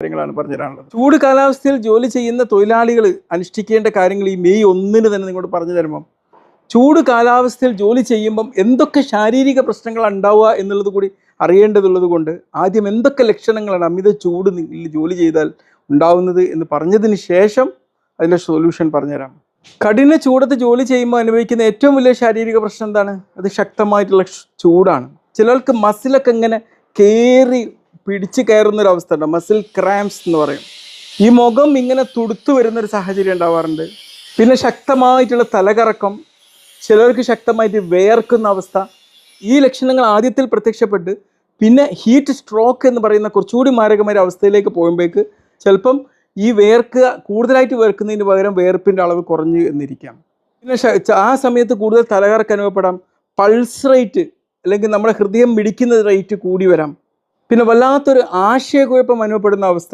കാര്യങ്ങളാണ് പറഞ്ഞുതരാനുള്ളത്. ചൂട് കാലാവസ്ഥയിൽ ജോലി ചെയ്യുന്ന തൊഴിലാളികൾ അനുഷ്ഠിക്കേണ്ട കാര്യങ്ങൾ ഈ മെയ് 1 തന്നെ നിങ്ങളോട് പറഞ്ഞു തരുമ്പം, ചൂട് കാലാവസ്ഥയിൽ ജോലി ചെയ്യുമ്പം എന്തൊക്കെ ശാരീരിക പ്രശ്നങ്ങളാണ് ഉണ്ടാവുക എന്നുള്ളത് കൂടി അറിയേണ്ടതുള്ളത് കൊണ്ട് ആദ്യം എന്തൊക്കെ ലക്ഷണങ്ങളാണ് അമിത ചൂട് ജോലി ചെയ്താൽ ഉണ്ടാവുന്നത് എന്ന് പറഞ്ഞതിന് ശേഷം അതിൻ്റെ സൊല്യൂഷൻ പറഞ്ഞുതരാം. കഠിന ചൂടത്ത് ജോലി ചെയ്യുമ്പോൾ അനുഭവിക്കുന്ന ഏറ്റവും വലിയ ശാരീരിക പ്രശ്നം എന്താണ്? അത് ശക്തമായിട്ടുള്ള ചൂടാണ്. ചിലർക്ക് മസിലൊക്കെ ഇങ്ങനെ പിടിച്ച് കയറുന്നൊരവസ്ഥ ഉണ്ട്, മസിൽ ക്രാംസ് എന്ന് പറയും. ഈ മുഖം ഇങ്ങനെ തുടുത്തു വരുന്നൊരു സാഹചര്യം ഉണ്ടാവാറുണ്ട്. പിന്നെ ശക്തമായിട്ടുള്ള തലകറക്കം, ചിലർക്ക് ശക്തമായിട്ട് വേർക്കുന്ന അവസ്ഥ. ഈ ലക്ഷണങ്ങൾ ആദ്യത്തിൽ പ്രത്യക്ഷപ്പെട്ട് പിന്നെ ഹീറ്റ് സ്ട്രോക്ക് എന്ന് പറയുന്ന കുറച്ചുകൂടി മാരകമായ അവസ്ഥയിലേക്ക് പോകുമ്പോഴേക്ക് ചിലപ്പം ഈ കൂടുതലായിട്ട് വേർക്കുന്നതിന് പകരം വേർപ്പിൻ്റെ അളവ് കുറഞ്ഞു എന്നിരിക്കാം. പിന്നെ ആ സമയത്ത് കൂടുതൽ തലകറക്കം അനുഭവപ്പെടാം. പൾസ് റേറ്റ് അല്ലെങ്കിൽ നമ്മുടെ ഹൃദയം മിടിക്കുന്ന റേറ്റ് കൂടി വരാം. പിന്നെ വല്ലാത്തൊരു ആശയക്കുഴപ്പം അനുഭവപ്പെടുന്ന അവസ്ഥ.